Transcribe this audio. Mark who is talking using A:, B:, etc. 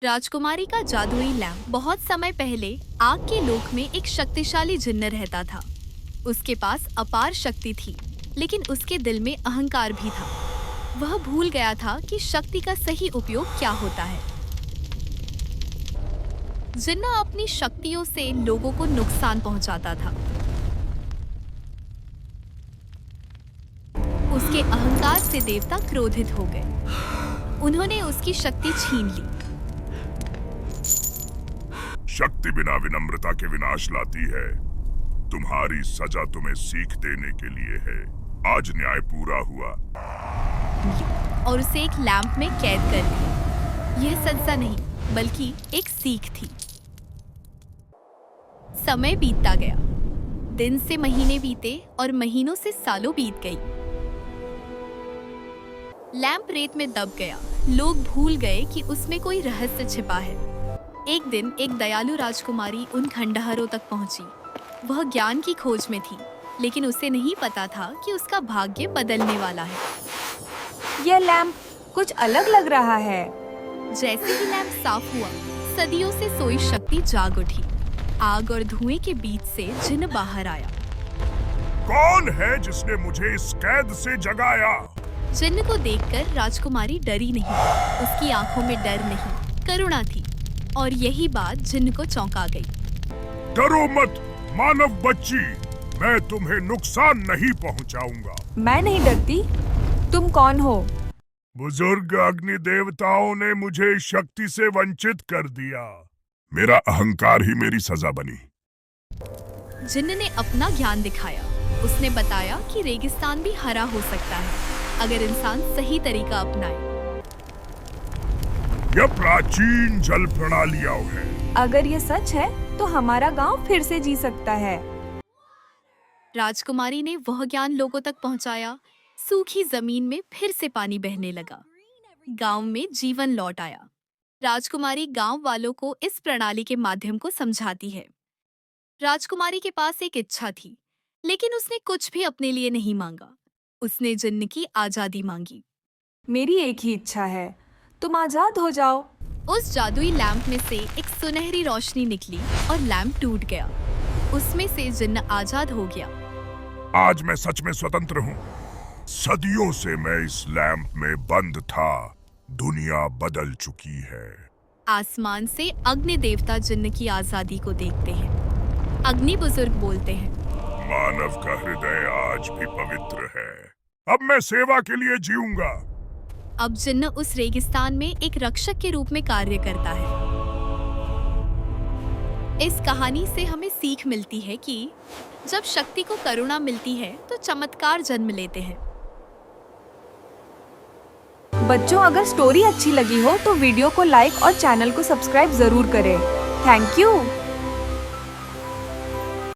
A: राजकुमारी का जादुई लैम्प। बहुत समय पहले आग के लोक में एक शक्तिशाली जिन्न रहता था। उसके पास अपार शक्ति थी, लेकिन उसके दिल में अहंकार भी था। वह भूल गया था कि शक्ति का सही उपयोग क्या होता है। जिन्ना अपनी शक्तियों से लोगों को नुकसान पहुंचाता था। उसके अहंकार से देवता क्रोधित हो गए। उन्होंने उसकी शक्ति छीन ली।
B: शक्ति बिना विनम्रता के विनाश लाती है। तुम्हारी सजा तुम्हें सीख देने के लिए है। आज न्याय पूरा हुआ।
A: और उसे एक लैंप में कैद कर दिया। यह सजा नहीं, बल्कि एक सीख थी। समय बीतता गया। दिन से महीने बीते और महीनों से सालों बीत गई। लैंप रेत में दब गया। लोग भूल गए कि उसमें कोई रहस्य छिपा है। एक दिन एक दयालु राजकुमारी उन खंडहरों तक पहुंची। वह ज्ञान की खोज में थी, लेकिन उसे नहीं पता था कि उसका भाग्य बदलने वाला है।
C: यह लैंप कुछ अलग लग रहा है।
A: जैसे ही लैंप साफ हुआ, सदियों से सोई शक्ति जाग उठी। आग और धुएं के बीच से जिन्न बाहर आया।
B: कौन है जिसने मुझे इस कैद से जगाया?
A: जिन्न को देखकर राजकुमारी डरी नहीं। उसकी आंखों में डर नहीं, करुणा थी। और यही बात जिन्न को चौंका गई।
B: डरो मत मानव बच्ची, मैं तुम्हें नुकसान नहीं पहुंचाऊंगा।
C: मैं नहीं डरती। तुम कौन हो?
B: बुजुर्ग अग्नि देवताओं ने मुझे शक्ति से वंचित कर दिया। मेरा अहंकार ही मेरी सजा बनी।
A: जिन्न ने अपना ज्ञान दिखाया। उसने बताया कि रेगिस्तान भी हरा हो सकता है, अगर इंसान सही तरीका अपनाए।
B: यह प्राचीन जल प्रणालियां है।
C: अगर ये सच है तो हमारा गांव फिर से जी सकता है।
A: राजकुमारी ने वह ज्ञान लोगों तक पहुंचाया। सूखी जमीन में फिर से पानी बहने लगा। गांव में जीवन लौट आया। राजकुमारी गांव वालों को इस प्रणाली के माध्यम को समझाती है। राजकुमारी के पास एक इच्छा थी, लेकिन उसने कुछ भी अपने लिए नहीं मांगा। उसने जिन्न की आजादी मांगी।
C: मेरी एक ही इच्छा है, तुम आजाद हो जाओ।
A: उस जादुई लैंप में से एक सुनहरी रोशनी निकली और लैंप टूट गया। उसमें से जिन्न आजाद हो गया।
B: आज मैं सच में स्वतंत्र हूँ। सदियों से मैं इस लैंप में बंद था। दुनिया बदल चुकी है।
A: आसमान से अग्नि देवता जिन्न की आजादी को देखते हैं। अग्नि बुजुर्ग बोलते हैं,
B: मानव का हृदय आज भी पवित्र है। अब मैं सेवा के लिए जीऊंगा।
A: अब जिन्न उस रेगिस्तान में एक रक्षक के रूप में कार्य करता है। इस कहानी से हमें सीख मिलती है कि जब शक्ति को करुणा मिलती है तो चमत्कार जन्म लेते हैं।
C: बच्चों, अगर स्टोरी अच्छी लगी हो तो वीडियो को लाइक और चैनल को सब्सक्राइब जरूर करें। Thank you.